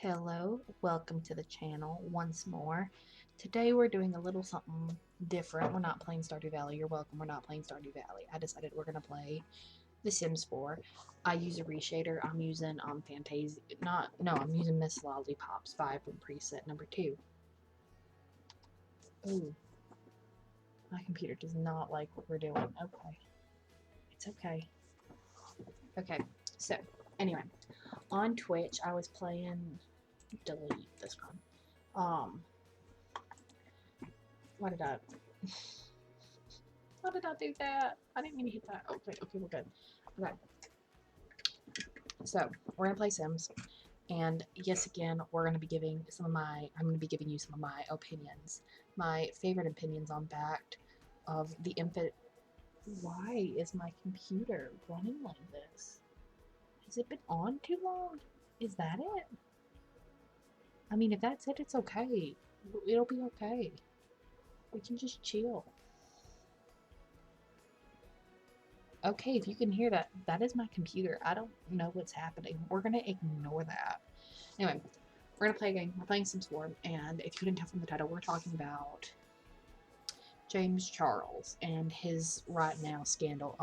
Hello, welcome to the channel once more. Today we're doing a little something different. We're not playing Stardew Valley. You're welcome. We're not playing Stardew Valley. I decided we're gonna play The Sims 4. I use a reshader. I'm using Fantasia. I'm using Miss Lollipops 5 from preset number 2. Ooh, my computer does not like what we're doing. Okay, it's okay. Okay, so anyway, on Twitch I was playing. Delete this one. Why did I? Why did I do that? I didn't mean to hit that. Okay, we're good. Okay, so we're gonna play Sims, and yes, again, we're gonna be giving I'm gonna be giving you some of my opinions, my favorite opinions on Backed of the infant. Why is my computer running like this? Has it been on too long? Is that it? I mean, if that's it, it's okay. It'll be okay. We can just chill. Okay, if you can hear that, that is my computer. I don't know what's happening. We're gonna ignore that. Anyway, we're gonna play a game. We're playing Sims 4, and if you couldn't tell from the title, we're talking about James Charles and his right now scandal.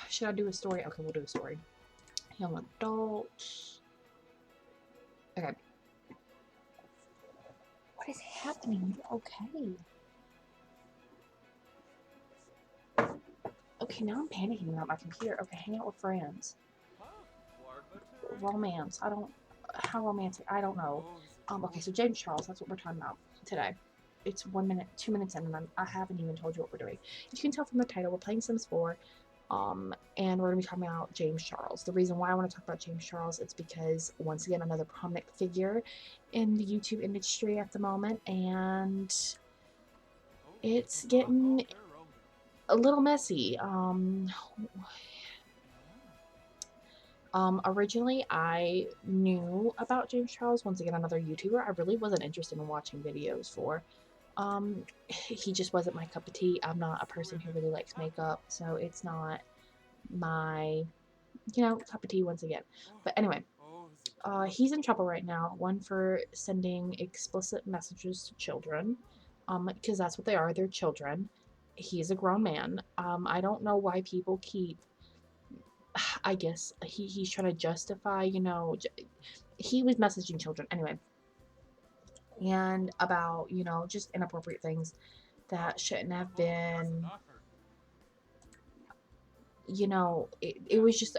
Should I do a story? Okay, we'll do a story. Young adult. Okay. What is happening? You're okay. Okay, now I'm panicking about my computer. Okay, hang out with friends. Romance. I don't. How romantic? I don't know. Okay, so James Charles. That's what we're talking about today. It's 1 minute, 2 minutes in, and I haven't even told you what we're doing. You can tell from the title, we're playing Sims 4, and we're going to be talking about James Charles. The reason why I want to talk about James Charles is because, once again, another prominent figure in the YouTube industry at the moment, and it's getting a little messy. Originally, I knew about James Charles, once again, another YouTuber. I really wasn't interested in watching videos for. He just wasn't my cup of tea. I'm not a person who really likes makeup, so it's not my, cup of tea once again. But anyway, he's in trouble right now. One for sending explicit messages to children, because that's what they are. They're children. He's a grown man. I don't know why people keep. I guess he's trying to justify, he was messaging children anyway, and about just inappropriate things that shouldn't have been. It was just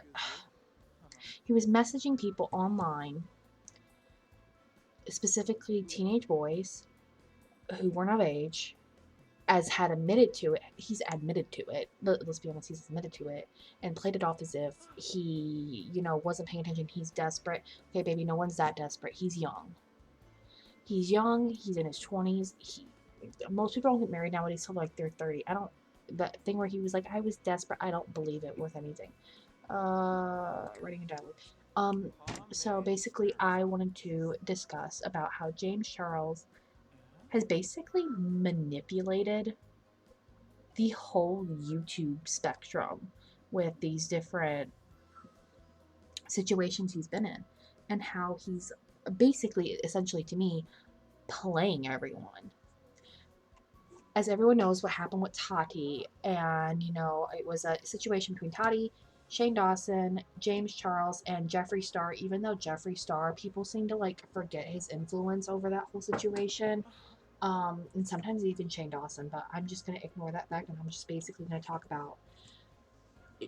he was messaging people online, specifically teenage boys who weren't of age, as had admitted to it. He's admitted to it. Let's be honest, he's admitted to it, and played it off as if he, wasn't paying attention. He's desperate. Okay, baby, no one's that desperate. He's young. He's young. He's in his 20s. Most people don't get married nowadays till like they're 30. I don't. That thing where he was like, I was desperate. I don't believe it worth anything. Writing a dialogue. So basically, I wanted to discuss about how James Charles has basically manipulated the whole YouTube spectrum with these different situations he's been in, and how he's basically, essentially to me, playing everyone. As everyone knows, what happened with Tati, and it was a situation between Tati, Shane Dawson, James Charles, and Jeffree Star. Even though Jeffree Star, people seem to like forget his influence over that whole situation, and sometimes even Shane Dawson. But I'm just gonna ignore that fact, and I'm just basically gonna talk about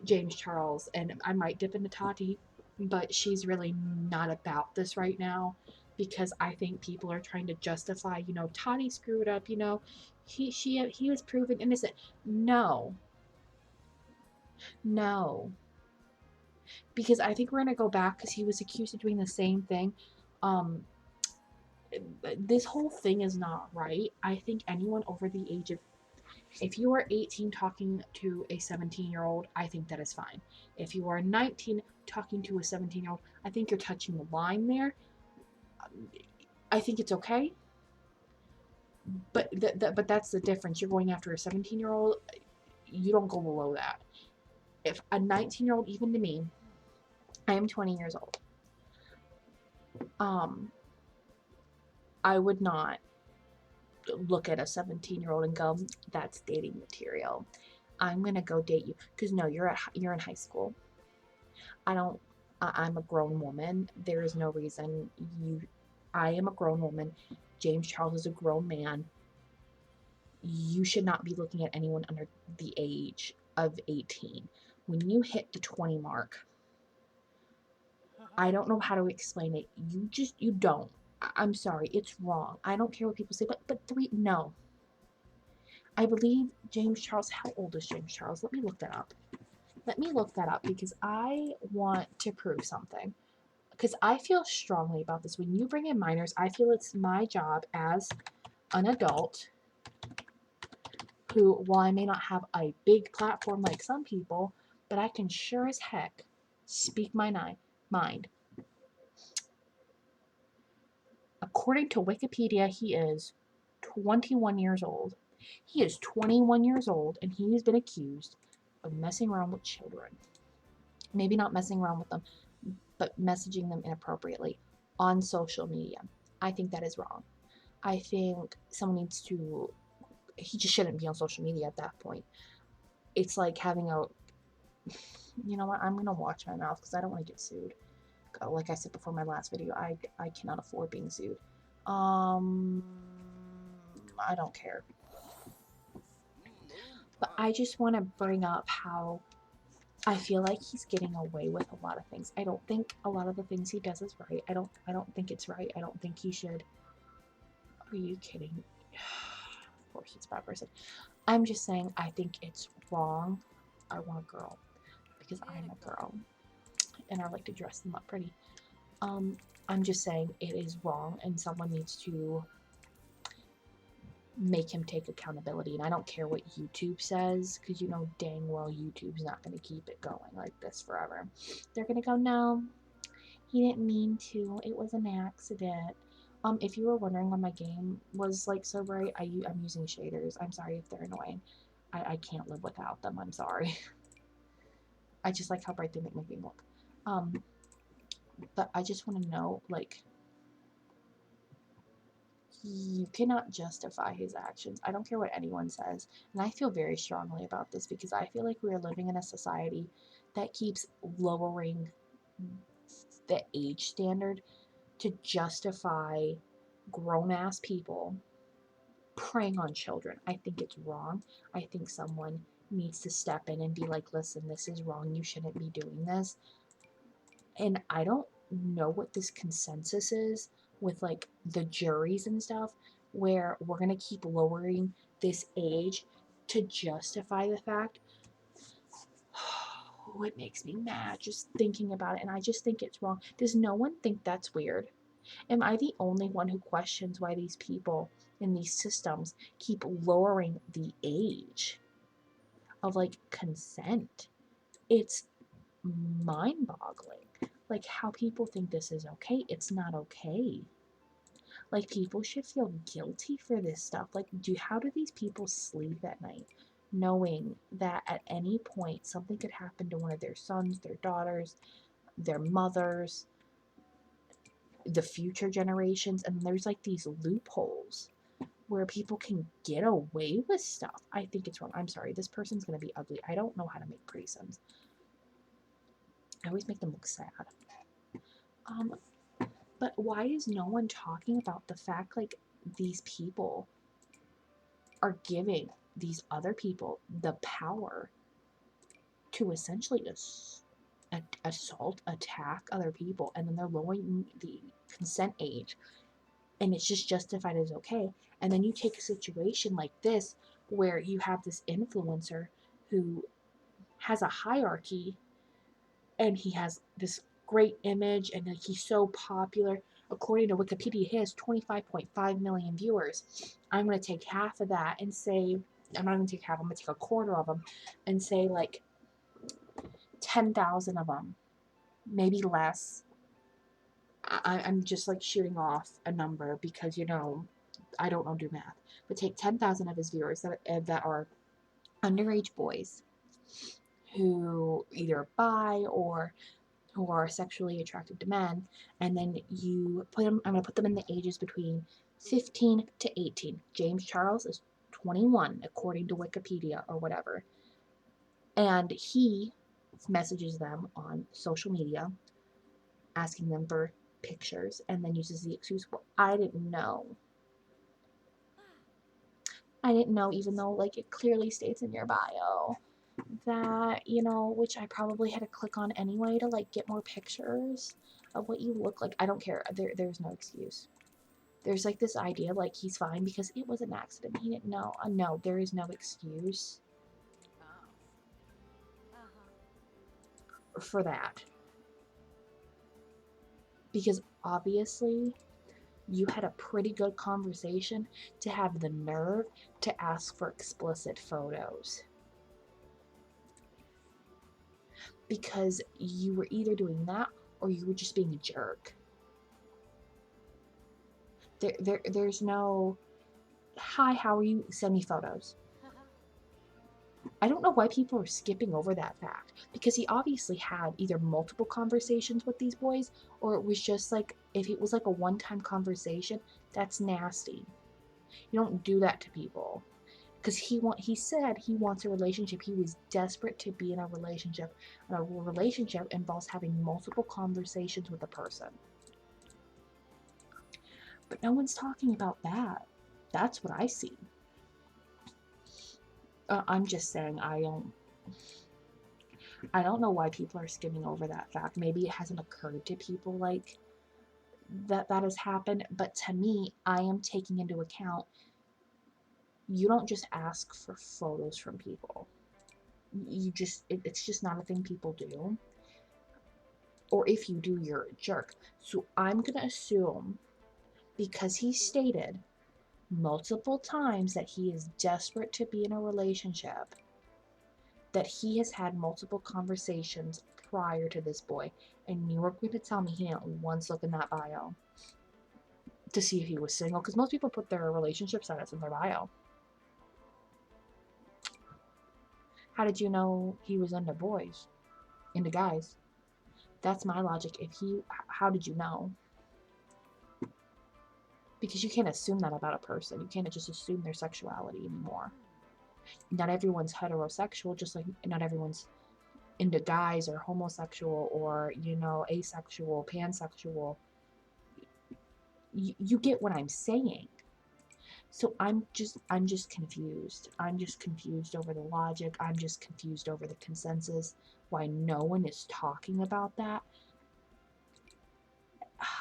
James Charles, and I might dip into Tati, but she's really not about this right now, because I think people are trying to justify, Tati screwed up, he was proven innocent. No, no, because I think we're gonna go back because he was accused of doing the same thing. Um, this whole thing is not right. I think anyone over the age of, if you are 18 talking to a 17-year-old, I think that is fine. If you are 19 talking to a 17-year-old, I think you're touching the line there. I think it's okay, but but that's the difference. You're going after a 17-year-old. You don't go below that. If a 19-year-old, even to me, I am 20 years old. Um, I would not look at a 17-year-old and go, that's dating material. I'm gonna go date you because no, you're in high school. I don't. I'm a grown woman. There is no reason you. I am a grown woman. James Charles is a grown man. You should not be looking at anyone under the age of 18. When you hit the 20 mark, I don't know how to explain it. You don't. I'm sorry, it's wrong. I don't care what people say, but three, no. I believe James Charles. How old is James Charles? Let me look that up. Let me look that up because I want to prove something. Because I feel strongly about this. When you bring in minors, I feel it's my job as an adult who, while I may not have a big platform like some people, but I can sure as heck speak my mind. According to Wikipedia, he is 21 years old. He is 21 years old and he has been accused of messing around with children. Maybe not messing around with them, but messaging them inappropriately on social media. I think that is wrong. I think someone needs to, he just shouldn't be on social media at that point. It's like having a, you know what, I'm going to watch my mouth because I don't want to get sued. Like I said before my last video, I cannot afford being sued. I don't care. But I just want to bring up how I feel like he's getting away with a lot of things. I don't think a lot of the things he does is right. I don't think it's right. I don't think he should. Are you kidding? Of course it's a bad person. I'm just saying I think it's wrong. I want a girl because I'm a girl and I like to dress them up pretty. I'm just saying it is wrong and someone needs to make him take accountability. And I don't care what YouTube says because you know dang well YouTube's not going to keep it going like this forever. They're going to go, no, he didn't mean to. It was an accident. If you were wondering why my game was like so bright, I'm using shaders. I'm sorry if they're annoying. I can't live without them. I'm sorry. I just like how bright they make my game look. But I just want to know, like, you cannot justify his actions. I don't care what anyone says. And I feel very strongly about this because I feel like we are living in a society that keeps lowering the age standard to justify grown ass people preying on children. I think it's wrong. I think someone needs to step in and be like, listen, this is wrong. You shouldn't be doing this. And I don't know what this consensus is with like the juries and stuff where we're going to keep lowering this age to justify the fact. Oh, it makes me mad just thinking about it. And I just think it's wrong. Does no one think that's weird? Am I the only one who questions why these people in these systems keep lowering the age of like consent? It's mind boggling. Like how people think this is okay. It's not okay. Like people should feel guilty for this stuff. Like how do these people sleep at night knowing that at any point something could happen to one of their sons, their daughters, their mothers, the future generations, and there's like these loopholes where people can get away with stuff. I think it's wrong. I'm sorry, this person's gonna be ugly. I don't know how to make pretty sons. I always make them look sad. Um, but why is no one talking about the fact like these people are giving these other people the power to essentially assault, attack other people, and then they're lowering the consent age and it's just justified as okay. And then you take a situation like this where you have this influencer who has a hierarchy and he has this great image and like he's so popular. According to Wikipedia, he has 25.5 million viewers. I'm going to take half of that and say, I'm not going to take half, I'm going to take a quarter of them and say like 10,000 of them, maybe less. I'm just like shooting off a number because, you know, I don't know do math, but take 10,000 of his viewers that are underage boys who either bi or who are sexually attracted to men, and then you put them, I'm going to put them in the ages between 15 to 18. James Charles is 21, according to Wikipedia or whatever. And he messages them on social media, asking them for pictures, and then uses the excuse, well, I didn't know. I didn't know, even though, like, it clearly states in your bio that, you know, which I probably had to click on anyway to, like, get more pictures of what you look like. I don't care. There's no excuse. There's, like, this idea, like, he's fine because it was an accident. He didn't know. No, there is no excuse for that. Because obviously, you had a pretty good conversation to have the nerve to ask for explicit photos. Because you were either doing that or you were just being a jerk. There's no, hi, how are you? Send me photos. I don't know why people are skipping over that fact, because he obviously had either multiple conversations with these boys, or it was just like, if it was like a one-time conversation, that's nasty. You don't do that to people. Because he said he wants a relationship. He was desperate to be in a relationship. And a relationship involves having multiple conversations with a person. But no one's talking about that. That's what I see. I'm just saying, I don't know why people are skimming over that fact. Maybe it hasn't occurred to people like that has happened. But to me, I am taking into account, you don't just ask for photos from people. You just, it's just not a thing people do. Or if you do, you're a jerk. So I'm going to assume, because he stated multiple times that he is desperate to be in a relationship, that he has had multiple conversations prior to this boy. And you are going to tell me he didn't once look in that bio to see if he was single, because most people put their relationship status in their bio. How did you know he was into boys? Into guys? That's my logic. How did you know? Because you can't assume that about a person. You can't just assume their sexuality anymore. Not everyone's heterosexual, just like not everyone's into guys or homosexual or, you know, asexual, pansexual. You get what I'm saying. So I'm just confused. I'm just confused over the logic. I'm just confused over the consensus. Why no one is talking about that.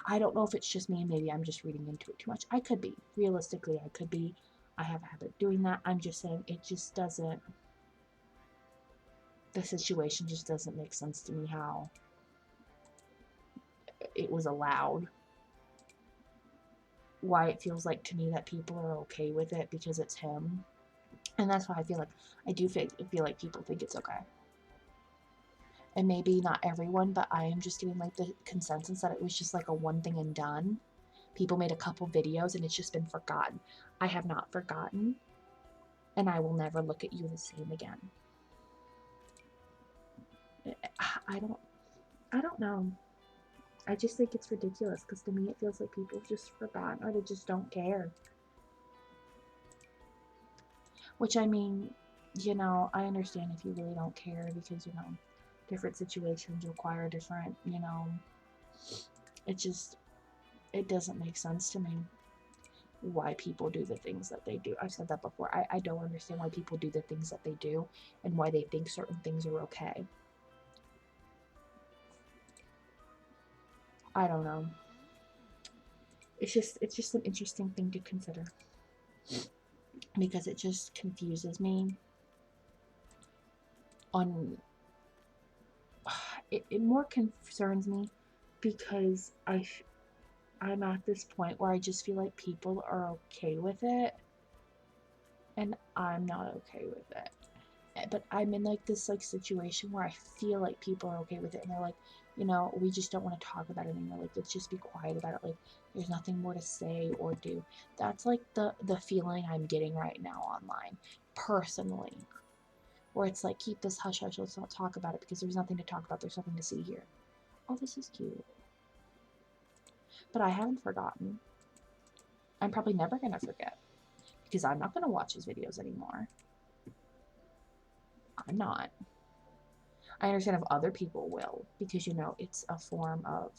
I don't know if it's just me. Maybe I'm just reading into it too much. I could be. Realistically, I could be. I have a habit of doing that. I'm just saying it just doesn't. The situation just doesn't make sense to me how it was allowed. Why it feels like to me that people are okay with it because it's him. And that's why I feel like I do feel like people think it's okay. And maybe not everyone, but I am just getting like the consensus that it was just like a one thing and done. People made a couple videos and it's just been forgotten. I have not forgotten, and I will never look at you the same again. I don't know. I just think it's ridiculous because to me it feels like people have just forgotten or they just don't care. Which, I mean, you know, I understand if you really don't care because, you know, different situations require different, you know, it doesn't make sense to me why people do the things that they do. I've said that before. I don't understand why people do the things that they do and why they think certain things are okay. I don't know. It's just an interesting thing to consider because it just confuses me on it more concerns me because I'm at this point where I just feel like people are okay with it and I'm not okay with it. But I'm in like this like situation where I feel like people are okay with it and they're like, you know, we just don't want to talk about it anymore. Like, let's just be quiet about it. Like, there's nothing more to say or do. That's like the feeling I'm getting right now online, personally. Where it's like, keep this hush hush, let's not talk about it because there's nothing to talk about, there's nothing to see here. Oh, this is cute. But I haven't forgotten. I'm probably never going to forget because I'm not going to watch his videos anymore. I'm not. I understand if other people will because, you know, it's a form of,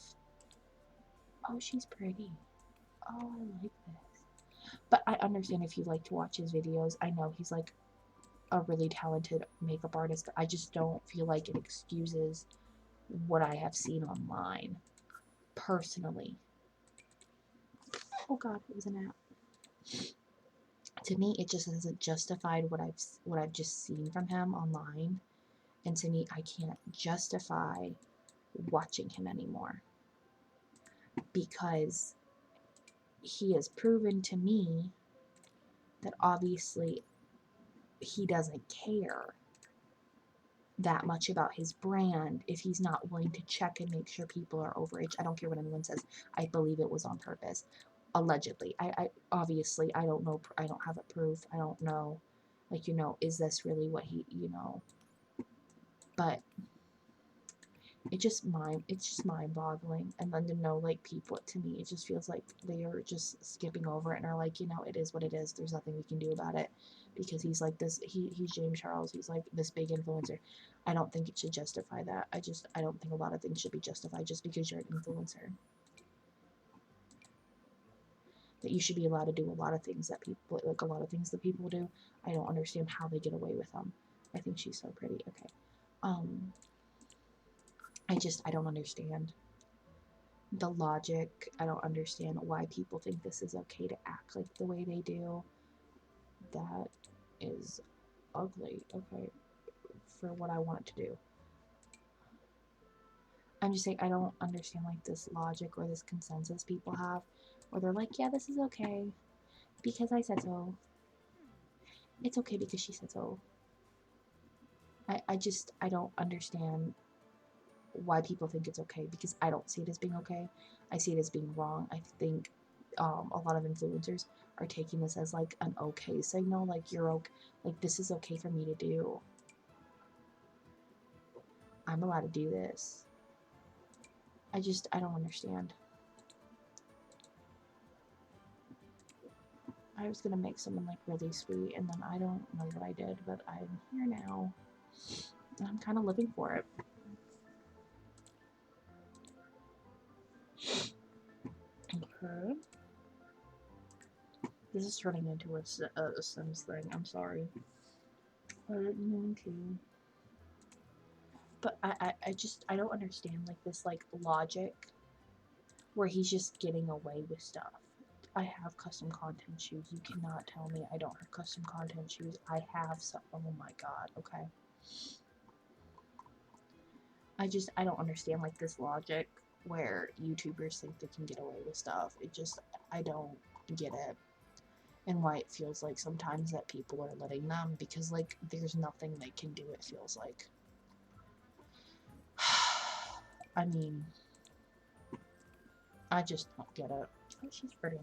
oh, she's pretty. Oh, I like this. But I understand if you like to watch his videos. I know he's like a really talented makeup artist. I just don't feel like it excuses what I have seen online, personally. Oh God, it was an app. To me, it just hasn't justified what I've just seen from him online, and to me, I can't justify watching him anymore because he has proven to me that obviously he doesn't care that much about his brand if he's not willing to check and make sure people are overage. I don't care what anyone says. I believe it was on purpose. Allegedly. I obviously I don't know. I don't have a proof. I don't know. Like, you know, is this really what he, you know? But it's just mind-boggling. And then to know, like, people, to me, it just feels like they are just skipping over it and are like, you know, it is what it is. There's nothing we can do about it because he's like this. He's James Charles. He's like this big influencer. I don't think it should justify that. I don't think a lot of things should be justified just because you're an influencer. That you should be allowed to do a lot of things that people, like a lot of things that people do. I don't understand how they get away with them. I think she's so pretty. Okay. I don't understand the logic. I don't understand why people think this is okay to act like the way they do. That is ugly. Okay. For what I want it to do. I'm just saying, I don't understand like this logic or this consensus people have where they're like, yeah, this is okay because I said so. It's okay because she said so. I don't understand why people think it's okay because I don't see it as being okay. I see it as being wrong. I think a lot of influencers are taking this as like an okay signal, like you're okay, like this is okay for me to do. I'm allowed to do this. I don't understand. I was gonna make someone like really sweet, and then I don't know what I did, but I'm here now. And I'm kind of living for it. Okay. This is turning into a Sims thing. I'm sorry. I didn't mean to. But I don't understand like this like logic where he's just getting away with stuff. I have custom content shoes. You cannot tell me I don't have custom content shoes. I have some. Oh my god. Okay. I don't understand like this logic where YouTubers think they can get away with stuff. I don't get it. And why it feels like sometimes that people are letting them because like there's nothing they can do, it feels like. I mean, I just don't get it. Oh, she's pretty.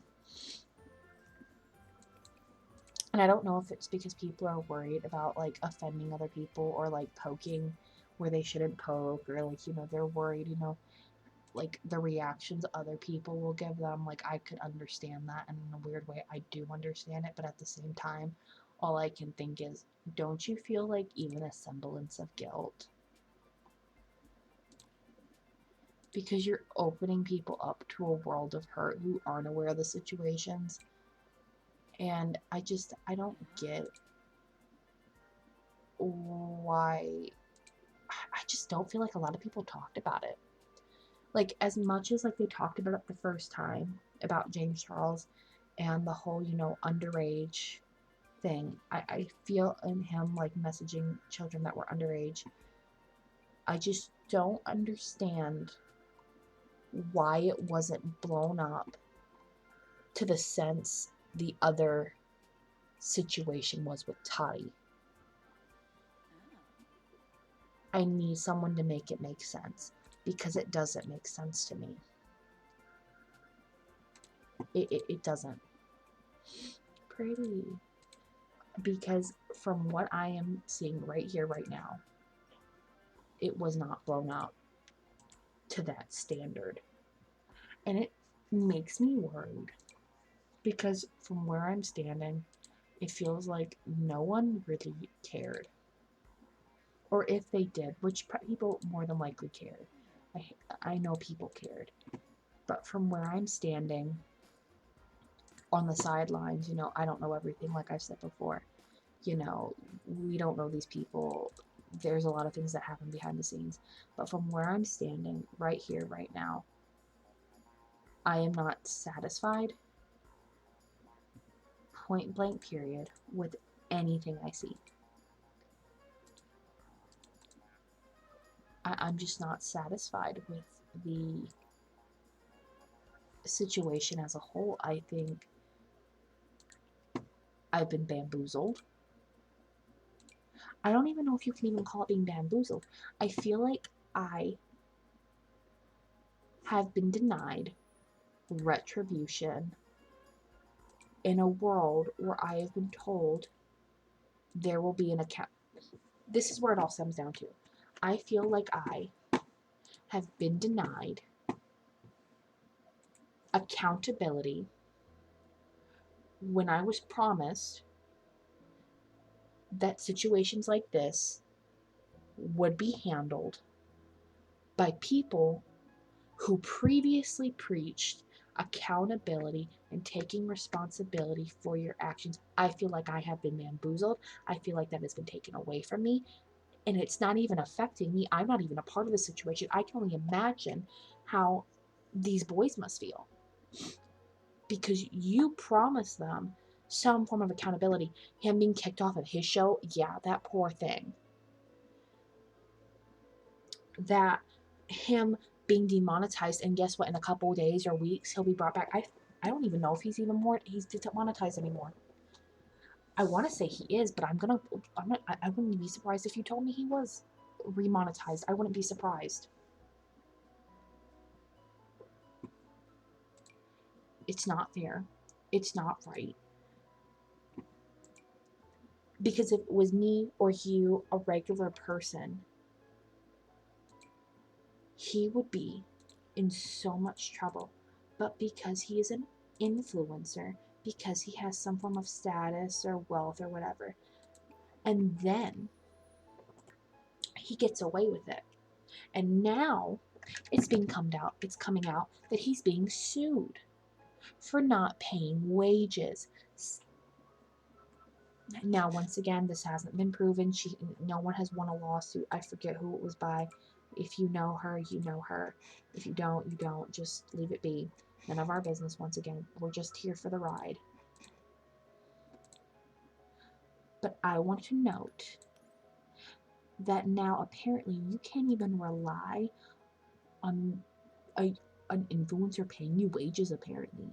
And I don't know if it's because people are worried about like offending other people or like poking where they shouldn't poke, or like, you know, they're worried, you know, like the reactions other people will give them. Like, I could understand that, and in a weird way I do understand it, but at the same time all I can think is, don't you feel like even a semblance of guilt? Because you're opening people up to a world of hurt who aren't aware of the situations. And I don't get why. I just don't feel like a lot of people talked about it. Like, as much as like they talked about it the first time about James Charles and the whole, you know, underage thing, I feel in him like messaging children that were underage. I just don't understand why it wasn't blown up to the sense the other situation was with Toddy. I need someone to make it make sense because it doesn't make sense to me. It doesn't. Pretty. Because from what I am seeing right here, right now, it was not blown up. to that standard. And it makes me worried because from where I'm standing, it feels like no one really cared. Or if they did, which people more than likely cared. I know people cared. But from where I'm standing on the sidelines, I don't know everything, like I've said before. We don't know these people. There's a lot of things that happen behind the scenes. But from where I'm standing, right here, right now, I am not satisfied, point blank period, with anything I see. I'm just not satisfied with the situation as a whole. I think I've been bamboozled. I don't even know if you can even call it being bamboozled. I feel like I have been denied retribution in a world where I have been told there will be an account. This is where it all stems down to. I feel like I have been denied accountability when I was promised that situations like this would be handled by people who previously preached accountability and taking responsibility for your actions. I feel like I have been bamboozled. I feel like that has been taken away from me. And it's not even affecting me. I'm not even a part of the situation. I can only imagine how these boys must feel. Because you promised them some form of accountability. Him being kicked off of his show, yeah, that poor thing. That him being demonetized, and guess what? In a couple of days or weeks, he'll be brought back. I don't even know if he's demonetized anymore. I want to say he is, but I wouldn't be surprised if you told me he was remonetized. I wouldn't be surprised. It's not fair. It's not right. Because if it was me or you, a regular person, he would be in so much trouble. But because he is an influencer, because he has some form of status or wealth or whatever, and then he gets away with it. And now it's coming out that he's being sued for not paying wages. Now, once again, this hasn't been proven. No one has won a lawsuit. I forget who it was by. If you know her, you know her. If you don't, you don't. Just leave it be. None of our business, once again. We're just here for the ride. But I want to note that now apparently you can't even rely on an influencer paying you wages, apparently.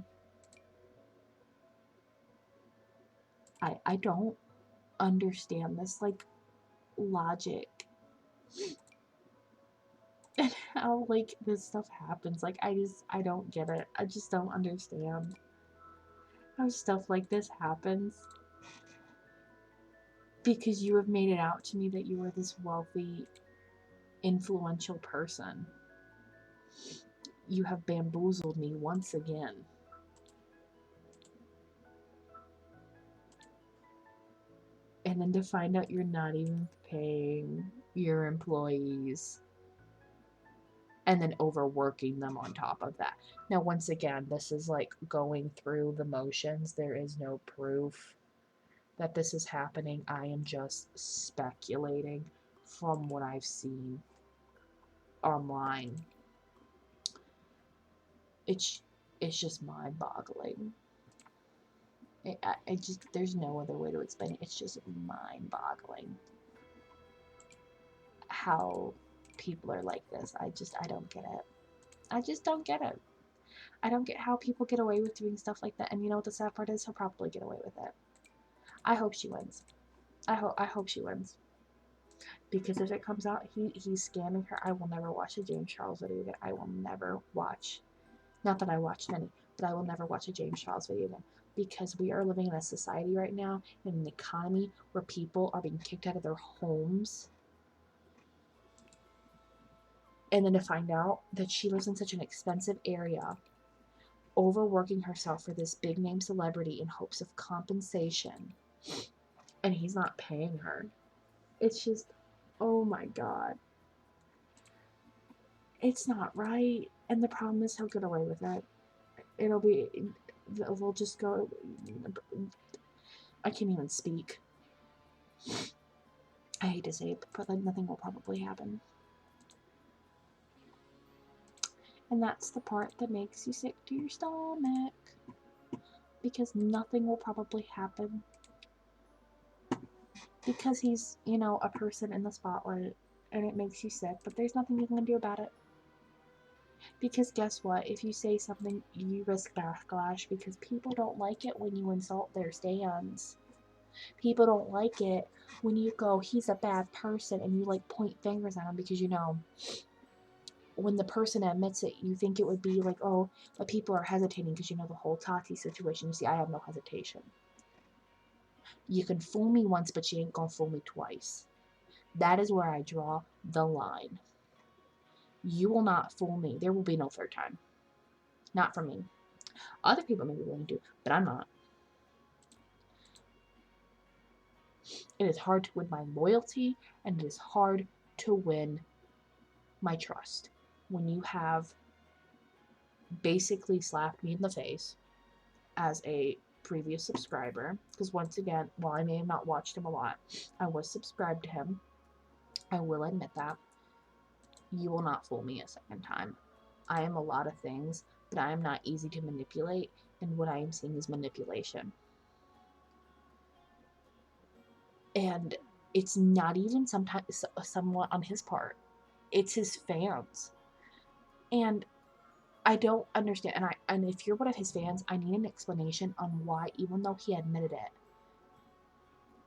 I don't understand this, like, logic and how, like, this stuff happens. Like, I don't get it. I just don't understand how stuff like this happens. Because you have made it out to me that you are this wealthy, influential person. You have bamboozled me once again. And then to find out you're not even paying your employees. And then overworking them on top of that. Now, once again, this is like going through the motions. There is no proof that this is happening. I am just speculating from what I've seen online. It's just mind-boggling. There's no other way to explain it. It's just mind-boggling how people are like this. I don't get it. I just don't get it. I don't get how people get away with doing stuff like that. And you know what the sad part is? He'll probably get away with it. I hope she wins. I hope she wins. Because if it comes out he's scamming her, I will never watch a James Charles video again. I will never watch. Not that I watched many, but I will never watch a James Charles video again. Because we are living in a society right now, in an economy, where people are being kicked out of their homes And then to find out that she lives in such an expensive area, overworking herself for this big name celebrity in hopes of compensation, and he's not paying her. It's just, oh my God. It's not right. And the problem is he'll get away with it. It'll be, we'll just go, I can't even speak. I hate to say it, but nothing will probably happen. And that's the part that makes you sick to your stomach. Because nothing will probably happen. Because he's, a person in the spotlight. And it makes you sick, but there's nothing you can do about it. Because guess what? If you say something, you risk backlash because people don't like it when you insult their stands. People don't like it when you go, he's a bad person, and you point fingers at him because when the person admits it, you think it would be like, oh, but people are hesitating because the whole Tati situation. You see, I have no hesitation. You can fool me once, but you ain't gonna fool me twice. That is where I draw the line. You will not fool me. There will be no third time. Not from me. Other people may be willing to, but I'm not. It is hard to win my loyalty, and it is hard to win my trust when you have basically slapped me in the face as a previous subscriber. Because once again, while I may have not watched him a lot, I was subscribed to him. I will admit that. You will not fool me a second time. I am a lot of things, but I am not easy to manipulate, and what I am seeing is manipulation. And it's not even sometimes somewhat on his part. It's his fans. And I don't understand. And if you're one of his fans, I need an explanation on why, even though he admitted it.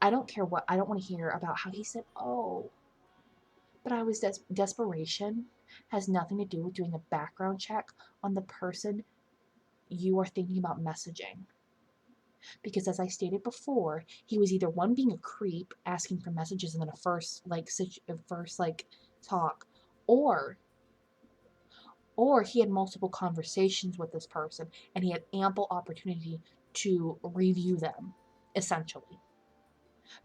I don't care what. I don't want to hear about how he said, oh, but I was desperation has nothing to do with doing a background check on the person you are thinking about messaging. Because as I stated before, he was either one being a creep, asking for messages and then a first talk, or he had multiple conversations with this person and he had ample opportunity to review them, essentially.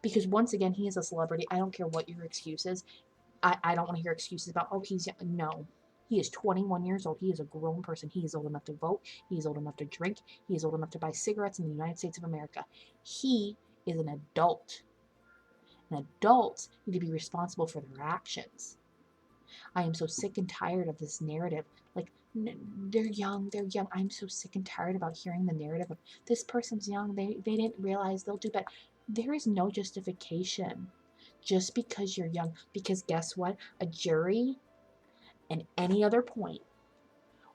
Because once again, he is a celebrity. I don't care what your excuse is. I don't want to hear excuses about, oh, he's young. No. He is 21 years old. He is a grown person. He is old enough to vote. He is old enough to drink. He is old enough to buy cigarettes in the United States of America. He is an adult. And adults need to be responsible for their actions. I am so sick and tired of this narrative. Like, they're young. I'm so sick and tired about hearing the narrative of this person's young. They didn't realize they'll do better. There is no justification just because you're young. Because guess what? A jury and any other point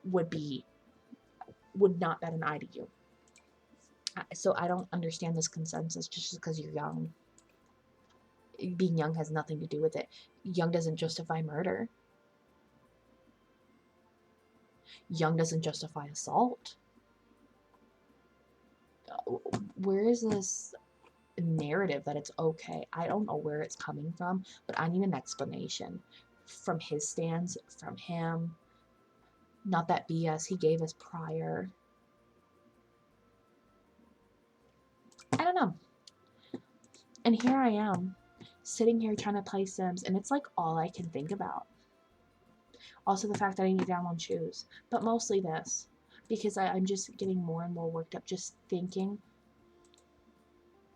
would not bat an eye to you. So I don't understand this consensus just because you're young. Being young has nothing to do with it. Young doesn't justify murder. Young doesn't justify assault. Where is this narrative that it's okay? I don't know where it's coming from, but I need an explanation from his stance, from him. Not that BS he gave us prior. I don't know. And here I am, sitting here trying to play Sims, and it's like all I can think about. Also the fact that I need to download shoes. But mostly this. Because I'm just getting more and more worked up just thinking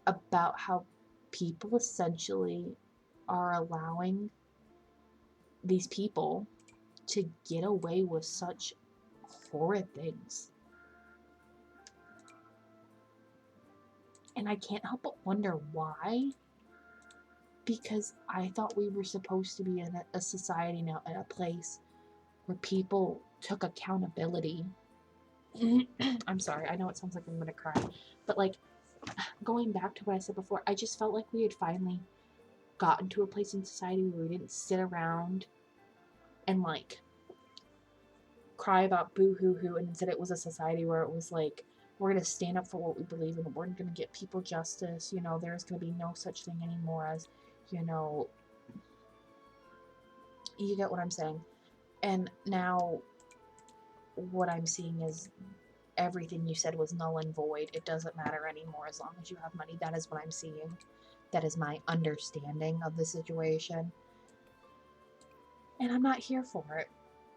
about how people essentially are allowing these people to get away with such horrid things. And I can't help but wonder why. Because I thought we were supposed to be in a society now, in a place where people took accountability. I'm sorry, I know it sounds like I'm gonna cry, but going back to what I said before, I just felt like we had finally gotten to a place in society where we didn't sit around and cry about boo hoo hoo, and instead it was a society where it was we're gonna stand up for what we believe in, we're gonna get people justice, there's gonna be no such thing anymore as, you get what I'm saying. And now what I'm seeing is everything you said was null and void. It doesn't matter anymore as long as you have money. That is what I'm seeing. That is my understanding of the situation. And I'm not here for it.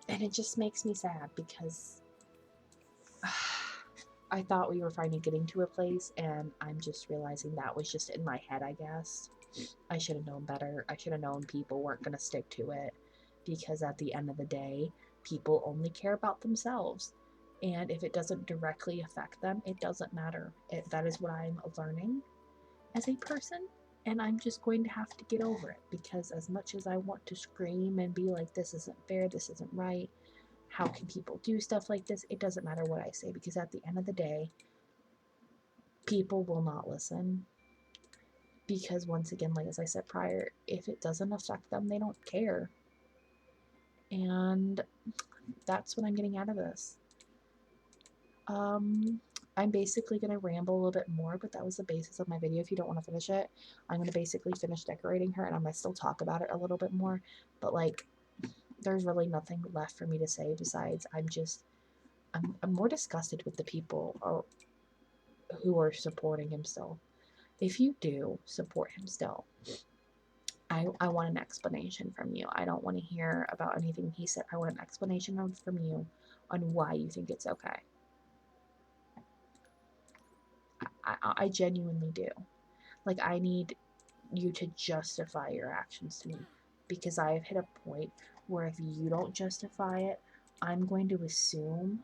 And it just makes me sad because I thought we were finally getting to a place, and I'm just realizing that was just in my head, I guess. I should have known better. I should have known people weren't going to stick to it, because at the end of the day, people only care about themselves. And if it doesn't directly affect them, it doesn't matter. That is what I'm learning as a person. And I'm just going to have to get over it, because as much as I want to scream and be like, this isn't fair, this isn't right, how can people do stuff like this? It doesn't matter what I say, because at the end of the day, people will not listen. Because once again, like as I said prior, if it doesn't affect them, they don't care. And that's what I'm getting out of this. I'm basically going to ramble a little bit more, but that was the basis of my video. If you don't want to finish it, I'm going to basically finish decorating her, and I'm going to still talk about it a little bit more. But like, there's really nothing left for me to say besides I'm more disgusted with the people who are supporting him still. If you do support him still, I want an explanation from you. I don't want to hear about anything he said. I want an explanation from you on why you think it's okay. I genuinely do. Like, I need you to justify your actions to me, because I have hit a point where if you don't justify it, I'm going to assume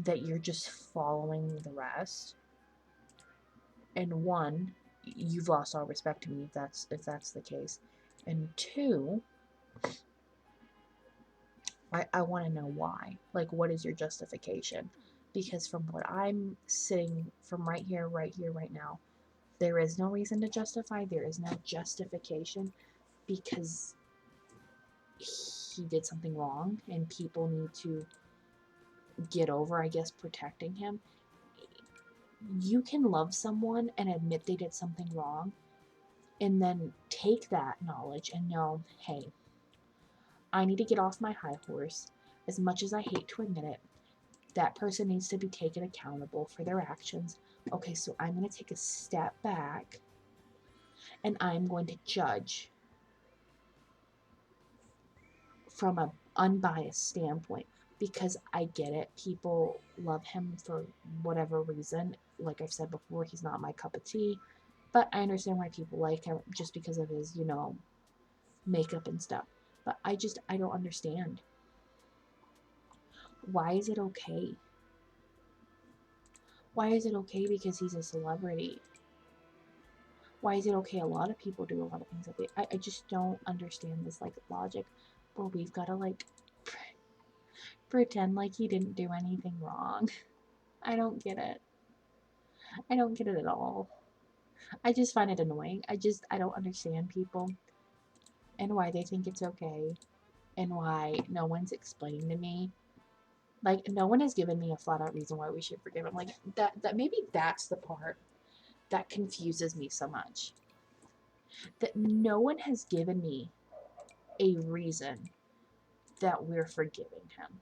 that you're just following the rest. And one, you've lost all respect to me if that's the case. And two, I want to know why. Like, what is your justification? Because from what I'm sitting from right here, right now, there is no reason to justify. There is no justification, because he did something wrong, and people need to get over, I guess, protecting him. You can love someone and admit they did something wrong, and then take that knowledge and know, hey, I need to get off my high horse. As much as I hate to admit it, that person needs to be taken accountable for their actions. Okay, so I'm going to take a step back, and I'm going to judge from an unbiased standpoint, because I get it. People love him for whatever reason. Like I've said before, he's not my cup of tea, but I understand why people like him just because of his, makeup and stuff. But I don't understand. Why is it okay? Why is it okay because he's a celebrity? Why is it okay? A lot of people do a lot of things that I just don't understand this, like, logic where we've got to, like, pretend like he didn't do anything wrong. I don't get it. I don't get it at all. I just find it annoying. I don't understand people and why they think it's okay, and why no one's explaining to me. Like, no one has given me a flat out reason why we should forgive him. Like, that maybe that's the part that confuses me so much. That no one has given me a reason that we're forgiving him.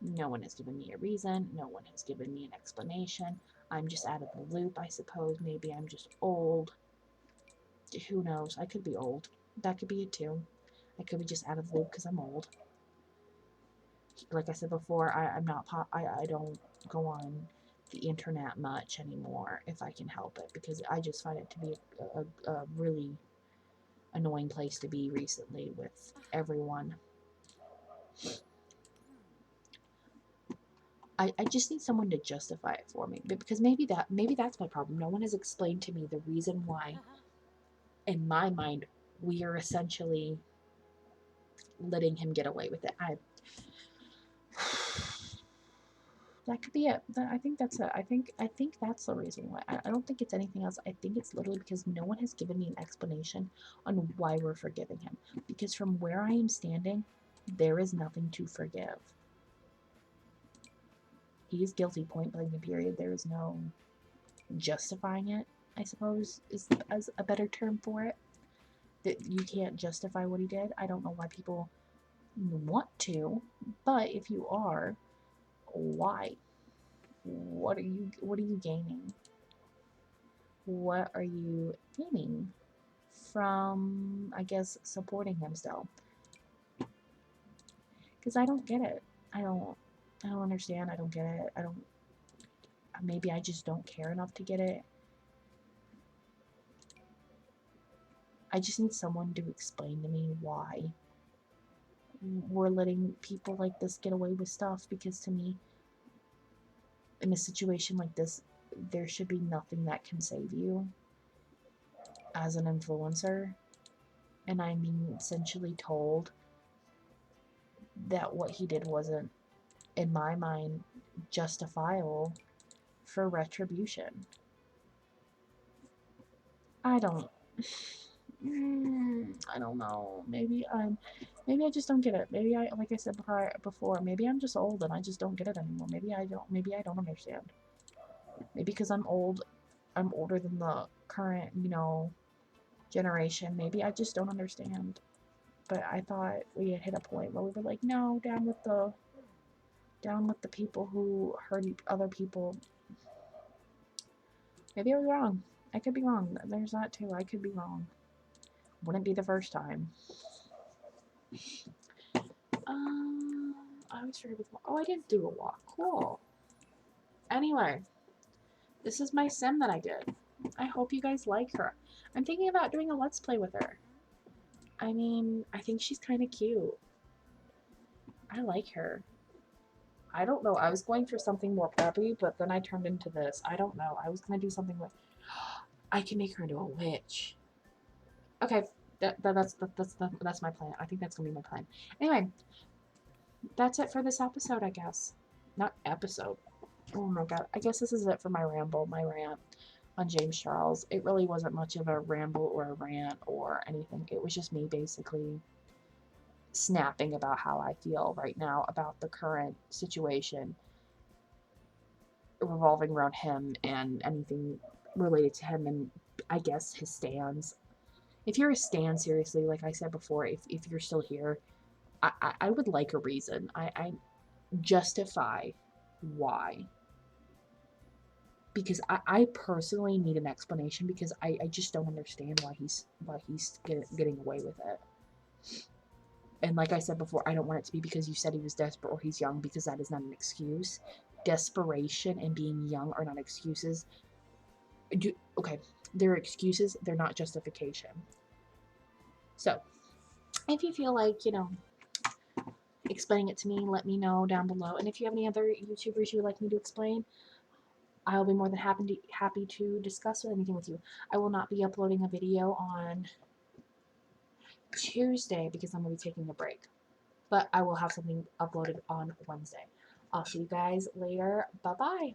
No one has given me a reason. No one has given me an explanation. I'm just out of the loop, I suppose. Maybe I'm just old. Who knows? I could be old. That could be it too. I could be just out of the loop because I'm old. Like I said before, I'm not I don't go on the internet much anymore if I can help it, because I just find it to be a really annoying place to be recently with everyone. I just need someone to justify it for me, because maybe that's my problem. No one has explained to me the reason why, in my mind, we are essentially letting him get away with it. That could be it. I think that's it. I think that's the reason why. I don't think it's anything else. I think it's literally because no one has given me an explanation on why we're forgiving him. Because from where I am standing, there is nothing to forgive. He is guilty, point blank and period. There is no justifying it, I suppose, is as a better term for it. that you can't justify what he did. I don't know why people want to, but if you are, why? What are you gaining? What are you gaining from, I guess, supporting him still? Because I don't get it. I don't I don't understand. I don't get it. I don't maybe I just don't care enough to get it. I just need someone to explain to me why we're letting people like this get away with stuff, because to me, in a situation like this, there should be nothing that can save you as an influencer. And I'm being essentially told that what he did wasn't, in my mind, justifiable for retribution. I don't. I don't know. Maybe I just don't get it. Maybe I, like I said before, maybe I'm just old and I just don't get it anymore. Maybe I don't understand. Maybe because I'm old, I'm older than the current, generation. Maybe I just don't understand. But I thought we had hit a point where we were like, no, down with the people who hurt other people. Maybe I was wrong. I could be wrong. There's that too. I could be wrong. Wouldn't be the first time. I was started with. Oh, I didn't do a walk. Cool. Anyway, this is my sim that I did. I hope you guys like her. I'm thinking about doing a let's play with her. I mean, I think she's kind of cute. I like her. I don't know. I was going for something more preppy, but then I turned into this. I don't know. I was gonna do something with. I can make her into a witch. Okay, that's my plan. I think that's gonna be my plan. Anyway, that's it for this episode, I guess. Not episode. Oh my god. I guess this is it for my ramble, my rant on James Charles. It really wasn't much of a ramble or a rant or anything. It was just me basically snapping about how I feel right now about the current situation revolving around him and anything related to him, and I guess his stands. If you're a stan, seriously, like I said before, if you're still here, I would like a reason. I justify why. Because I personally need an explanation, because I just don't understand why he's getting away with it. And like I said before, I don't want it to be because you said he was desperate or he's young, because that is not an excuse. Desperation and being young are not excuses. Okay, they're excuses, they're not justification. So, if you feel like, explaining it to me, let me know down below. And if you have any other YouTubers you would like me to explain, I'll be more than happy to discuss anything with you. I will not be uploading a video on Tuesday because I'm going to be taking a break. But I will have something uploaded on Wednesday. I'll see you guys later. Bye-bye.